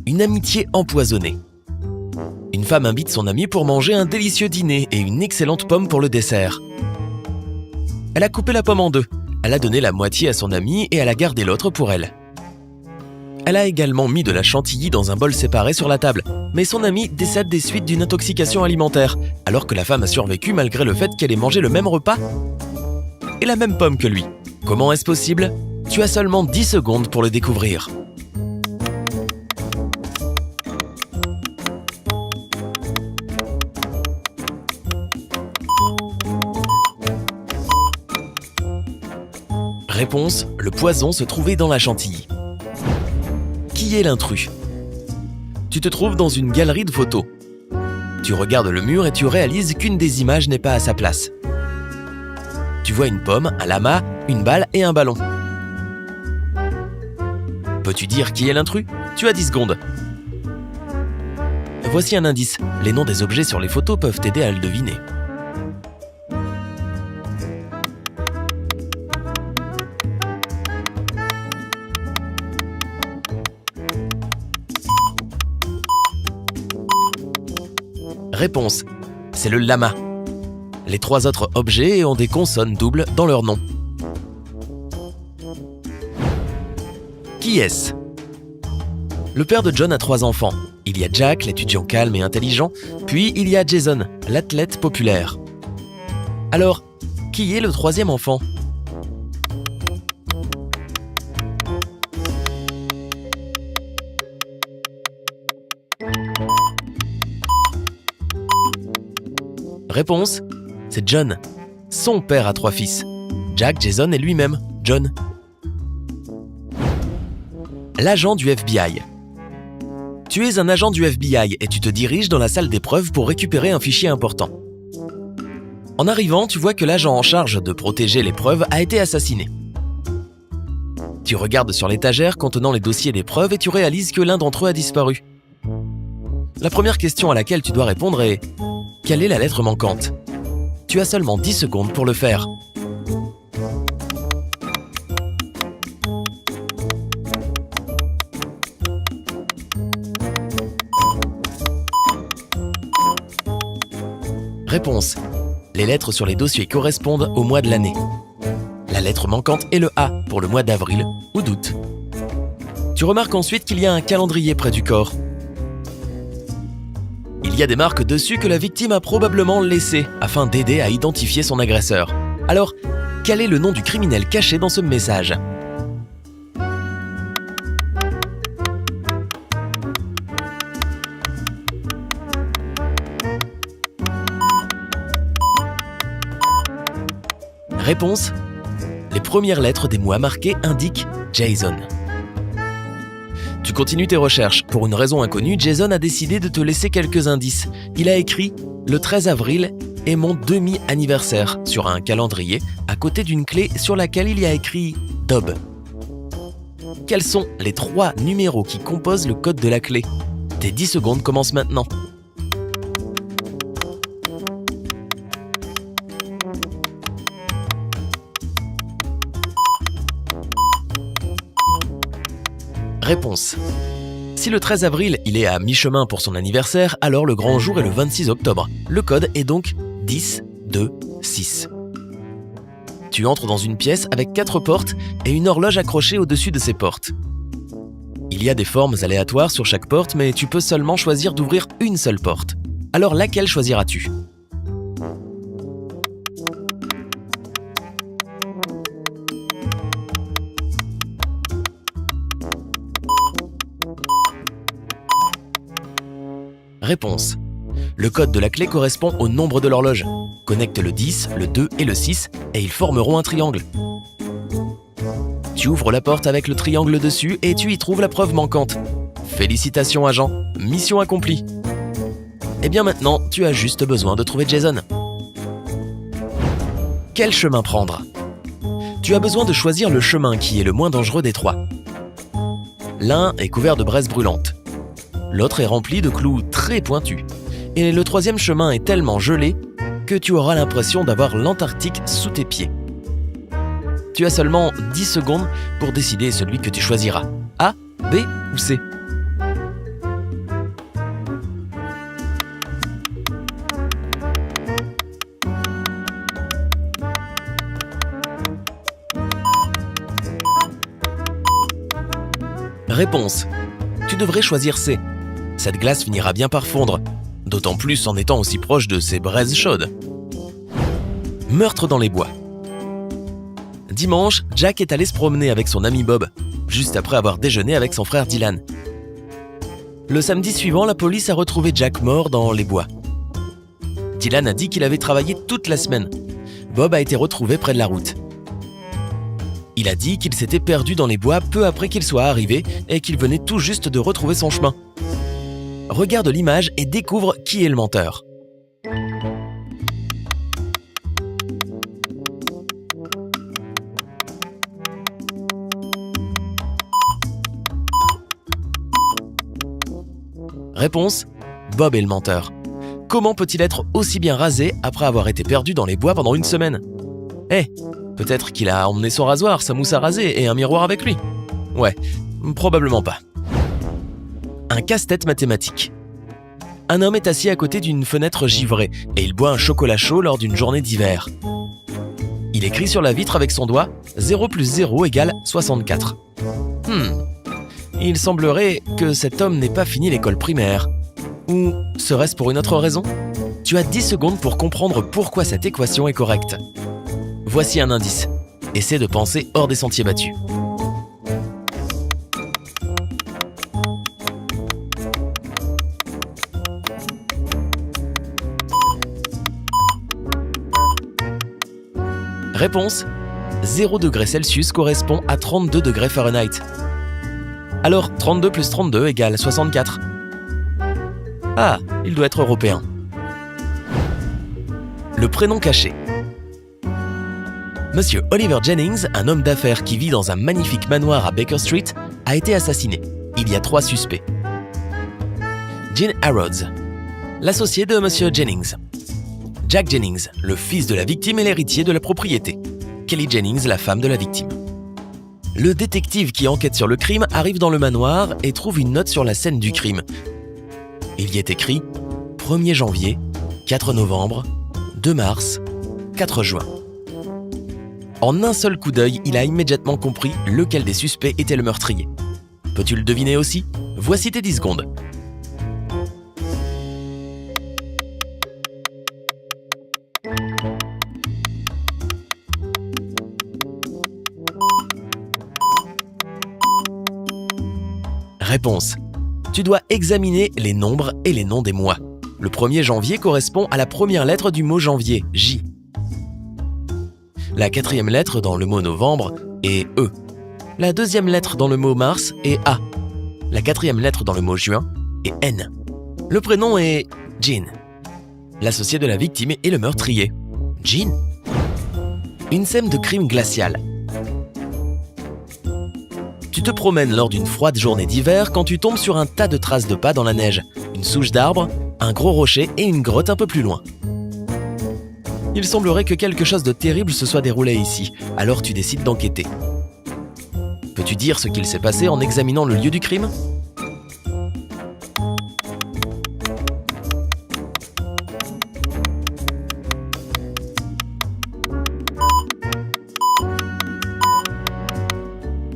Une amitié empoisonnée. Une femme invite son ami pour manger un délicieux dîner et une excellente pomme pour le dessert. Elle a coupé la pomme en deux. Elle a donné la moitié à son ami et elle a gardé l'autre pour elle. Elle a également mis de la chantilly dans un bol séparé sur la table, mais son ami décède des suites d'une intoxication alimentaire, alors que la femme a survécu malgré le fait qu'elle ait mangé le même repas et la même pomme que lui. Comment est-ce possible ? Tu as seulement 10 secondes pour le découvrir. Réponse, le poison se trouvait dans la chantilly. Qui est l'intrus ? Tu te trouves dans une galerie de photos. Tu regardes le mur et tu réalises qu'une des images n'est pas à sa place. Tu vois une pomme, un lama, une balle et un ballon. Peux-tu dire qui est l'intrus ? Tu as 10 secondes. Voici un indice. Les noms des objets sur les photos peuvent t'aider à le deviner. Réponse, c'est le lama. Les 3 autres objets ont des consonnes doubles dans leur nom. Qui est-ce ? Le père de John a 3 enfants. Il y a Jack, l'étudiant calme et intelligent, puis il y a Jason, l'athlète populaire. Alors, qui est le 3e enfant ? Réponse, c'est John. Son père a 3 fils. Jack, Jason et lui-même, John. L'agent du FBI. Tu es un agent du FBI et tu te diriges dans la salle d'épreuve pour récupérer un fichier important. En arrivant, tu vois que l'agent en charge de protéger l'épreuve a été assassiné. Tu regardes sur l'étagère contenant les dossiers d'épreuve et tu réalises que l'un d'entre eux a disparu. La première question à laquelle tu dois répondre est: quelle est la lettre manquante ? Tu as seulement 10 secondes pour le faire. Réponse. Les lettres sur les dossiers correspondent au mois de l'année. La lettre manquante est le A pour le mois d'avril ou d'août. Tu remarques ensuite qu'il y a un calendrier près du corps. Il y a des marques dessus que la victime a probablement laissées afin d'aider à identifier son agresseur. Alors, quel est le nom du criminel caché dans ce message ? Réponse. Les premières lettres des mois marqués indiquent Jason. Tu continues tes recherches. Pour une raison inconnue, Jason a décidé de te laisser quelques indices. Il a écrit « Le 13 avril est mon demi-anniversaire » sur un calendrier, à côté d'une clé sur laquelle il y a écrit « Dob ». Quels sont les 3 numéros qui composent le code de la clé ? Tes 10 secondes commencent maintenant. Réponse. Si le 13 avril, il est à mi-chemin pour son anniversaire, alors le grand jour est le 26 octobre. Le code est donc 10, 2, 6. Tu entres dans une pièce avec 4 portes et une horloge accrochée au-dessus de ces portes. Il y a des formes aléatoires sur chaque porte, mais tu peux seulement choisir d'ouvrir une seule porte. Alors laquelle choisiras-tu ? Réponse. Le code de la clé correspond au nombre de l'horloge. Connecte le 10, le 2 et le 6 et ils formeront un triangle. Tu ouvres la porte avec le triangle dessus et tu y trouves la preuve manquante. Félicitations agent, mission accomplie. Et bien maintenant, tu as juste besoin de trouver Jason. Quel chemin prendre ? Tu as besoin de choisir le chemin qui est le moins dangereux des 3. L'un est couvert de braises brûlantes. L'autre est rempli de clous très pointus. Et le 3e chemin est tellement gelé que tu auras l'impression d'avoir l'Antarctique sous tes pieds. Tu as seulement 10 secondes pour décider celui que tu choisiras. A, B ou C ? Réponse. Tu devrais choisir C. Cette glace finira bien par fondre, d'autant plus en étant aussi proche de ces braises chaudes. Meurtre dans les bois. Dimanche, Jack est allé se promener avec son ami Bob, juste après avoir déjeuné avec son frère Dylan. Le samedi suivant, la police a retrouvé Jack mort dans les bois. Dylan a dit qu'il avait travaillé toute la semaine. Bob a été retrouvé près de la route. Il a dit qu'il s'était perdu dans les bois peu après qu'il soit arrivé et qu'il venait tout juste de retrouver son chemin. Regarde l'image et découvre qui est le menteur. Réponse. Bob est le menteur. Comment peut-il être aussi bien rasé après avoir été perdu dans les bois pendant une semaine ? Peut-être qu'il a emmené son rasoir, sa mousse à raser et un miroir avec lui. Ouais, probablement pas. Un casse-tête mathématique. Un homme est assis à côté d'une fenêtre givrée et il boit un chocolat chaud lors d'une journée d'hiver. Il écrit sur la vitre avec son doigt 0 plus 0 égale 64. Il semblerait que cet homme n'ait pas fini l'école primaire. Ou serait-ce pour une autre raison ? Tu as 10 secondes pour comprendre pourquoi cette équation est correcte. Voici un indice. Essaie de penser hors des sentiers battus. Réponse. 0 degrés Celsius correspond à 32 degrés Fahrenheit. Alors 32 plus 32 égale 64. Ah, il doit être européen. Le prénom caché. Monsieur Oliver Jennings, un homme d'affaires qui vit dans un magnifique manoir à Baker Street, a été assassiné. Il y a 3 suspects. Gene Harrods, l'associé de Monsieur Jennings. Jack Jennings, le fils de la victime et l'héritier de la propriété. Kelly Jennings, la femme de la victime. Le détective qui enquête sur le crime arrive dans le manoir et trouve une note sur la scène du crime. Il y est écrit 1er janvier, 4 novembre, 2 mars, 4 juin. En un seul coup d'œil, il a immédiatement compris lequel des suspects était le meurtrier. Peux-tu le deviner aussi ? Voici tes 10 secondes. Réponse. Tu dois examiner les nombres et les noms des mois. Le 1er janvier correspond à la première lettre du mot janvier, J. La 4e lettre dans le mot novembre est E. La 2e lettre dans le mot mars est A. La 4e lettre dans le mot juin est N. Le prénom est Gene. L'associé de la victime est le meurtrier. Gene. Une scène de crime glacial. Tu te promènes lors d'une froide journée d'hiver quand tu tombes sur un tas de traces de pas dans la neige, une souche d'arbre, un gros rocher et une grotte un peu plus loin. Il semblerait que quelque chose de terrible se soit déroulé ici, alors tu décides d'enquêter. Peux-tu dire ce qu'il s'est passé en examinant le lieu du crime ?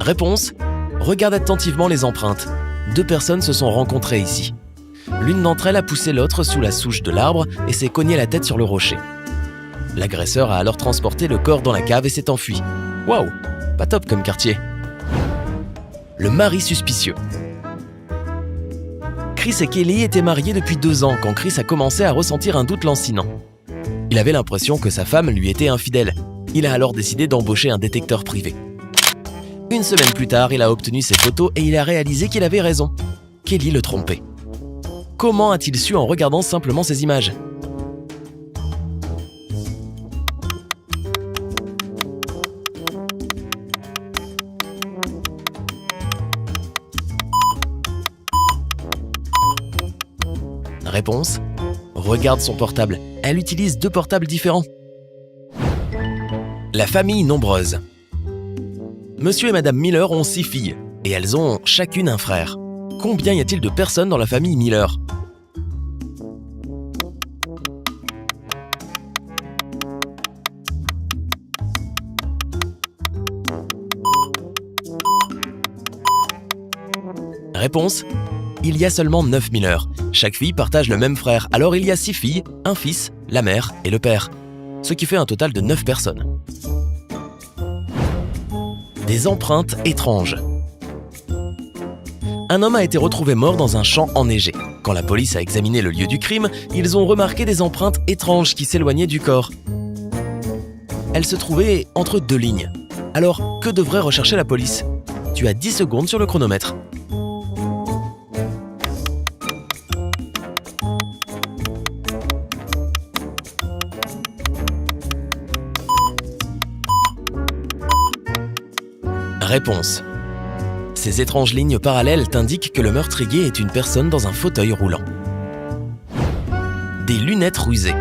Réponse. Regarde attentivement les empreintes. 2 personnes se sont rencontrées ici. L'une d'entre elles a poussé l'autre sous la souche de l'arbre et s'est cogné la tête sur le rocher. L'agresseur a alors transporté le corps dans la cave et s'est enfui. Waouh, pas top comme quartier. Le mari suspicieux. Chris et Kelly étaient mariés depuis 2 ans quand Chris a commencé à ressentir un doute lancinant. Il avait l'impression que sa femme lui était infidèle. Il a alors décidé d'embaucher un détecteur privé. Une semaine plus tard, il a obtenu ses photos et il a réalisé qu'il avait raison. Kelly le trompait. Comment a-t-il su en regardant simplement ces images ? Réponse. Regarde son portable. Elle utilise 2 portables différents. La famille nombreuse. Monsieur et Madame Miller ont 6 filles, et elles ont chacune un frère. Combien y a-t-il de personnes dans la famille Miller ? Réponse: il y a seulement 9 mineurs. Chaque fille partage le même frère, alors il y a 6 filles, un fils, la mère et le père. Ce qui fait un total de 9 personnes. Des empreintes étranges. Un homme a été retrouvé mort dans un champ enneigé. Quand la police a examiné le lieu du crime, ils ont remarqué des empreintes étranges qui s'éloignaient du corps. Elles se trouvaient entre 2 lignes. Alors, que devrait rechercher la police? Tu as 10 secondes sur le chronomètre. Réponse: ces étranges lignes parallèles t'indiquent que le meurtrier est une personne dans un fauteuil roulant. Des lunettes rusées.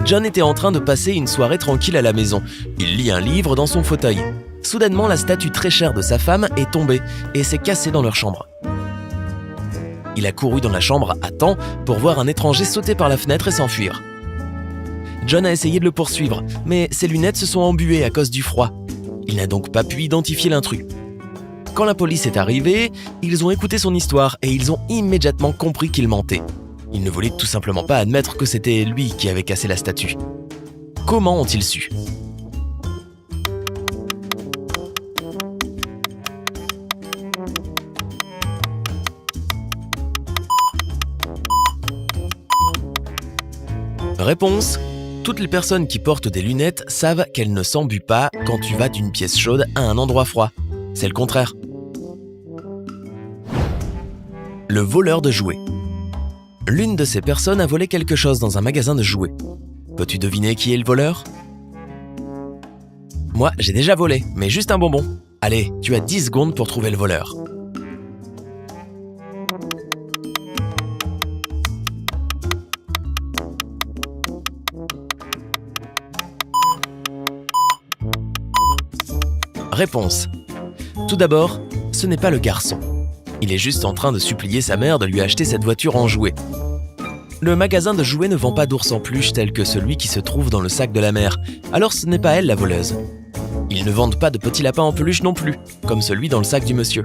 John était en train de passer une soirée tranquille à la maison. Il lit un livre dans son fauteuil. Soudainement, la statue très chère de sa femme est tombée et s'est cassée dans leur chambre. Il a couru dans la chambre à temps pour voir un étranger sauter par la fenêtre et s'enfuir. John a essayé de le poursuivre, mais ses lunettes se sont embuées à cause du froid. Il n'a donc pas pu identifier l'intrus. Quand la police est arrivée, ils ont écouté son histoire et ils ont immédiatement compris qu'il mentait. Il ne voulait tout simplement pas admettre que c'était lui qui avait cassé la statue. Comment ont-ils su? Réponse: toutes les personnes qui portent des lunettes savent qu'elles ne s'embuent pas quand tu vas d'une pièce chaude à un endroit froid. C'est le contraire. Le voleur de jouets. L'une de ces personnes a volé quelque chose dans un magasin de jouets. Peux-tu deviner qui est le voleur? Moi, j'ai déjà volé, mais juste un bonbon. Allez, tu as 10 secondes pour trouver le voleur. Réponse: tout d'abord, ce n'est pas le garçon. Il est juste en train de supplier sa mère de lui acheter cette voiture en jouets. Le magasin de jouets ne vend pas d'ours en peluche tel que celui qui se trouve dans le sac de la mère, alors ce n'est pas elle la voleuse. Ils ne vendent pas de petits lapins en peluche non plus, comme celui dans le sac du monsieur.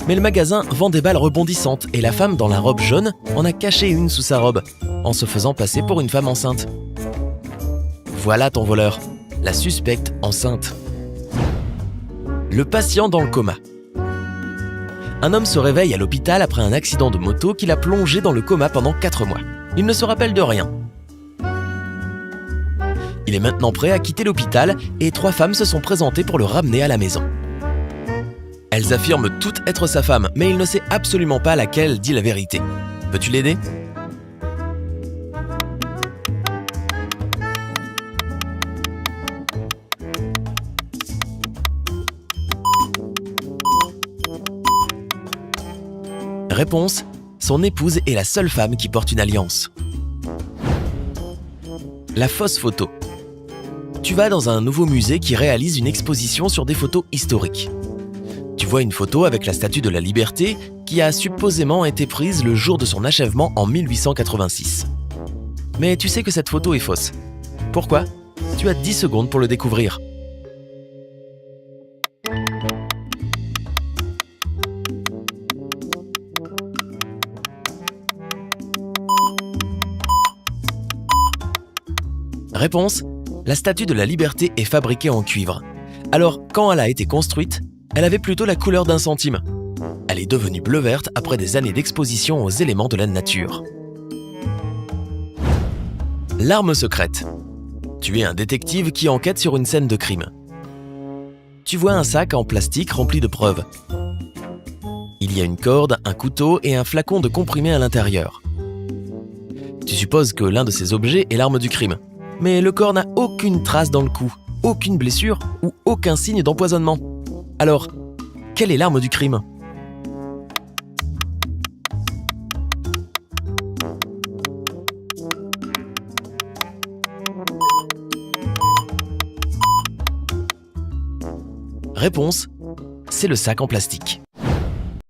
Mais le magasin vend des balles rebondissantes et la femme dans la robe jaune en a caché une sous sa robe, en se faisant passer pour une femme enceinte. Voilà ton voleur, la suspecte enceinte. Le patient dans le coma. Un homme se réveille à l'hôpital après un accident de moto qui l'a plongé dans le coma pendant 4 mois. Il ne se rappelle de rien. Il est maintenant prêt à quitter l'hôpital et 3 femmes se sont présentées pour le ramener à la maison. Elles affirment toutes être sa femme, mais il ne sait absolument pas laquelle dit la vérité. Peux-tu l'aider? Réponse: son épouse est la seule femme qui porte une alliance. La fausse photo. Tu vas dans un nouveau musée qui réalise une exposition sur des photos historiques. Tu vois une photo avec la Statue de la Liberté qui a supposément été prise le jour de son achèvement en 1886. Mais tu sais que cette photo est fausse. Pourquoi? Tu as 10 secondes pour le découvrir. Réponse: la Statue de la Liberté est fabriquée en cuivre. Alors, quand elle a été construite, elle avait plutôt la couleur d'un centime. Elle est devenue bleu-verte après des années d'exposition aux éléments de la nature. L'arme secrète. Tu es un détective qui enquête sur une scène de crime. Tu vois un sac en plastique rempli de preuves. Il y a une corde, un couteau et un flacon de comprimé à l'intérieur. Tu supposes que l'un de ces objets est l'arme du crime. Mais le corps n'a aucune trace dans le cou, aucune blessure ou aucun signe d'empoisonnement. Alors, quelle est l'arme du crime? Réponse: c'est le sac en plastique.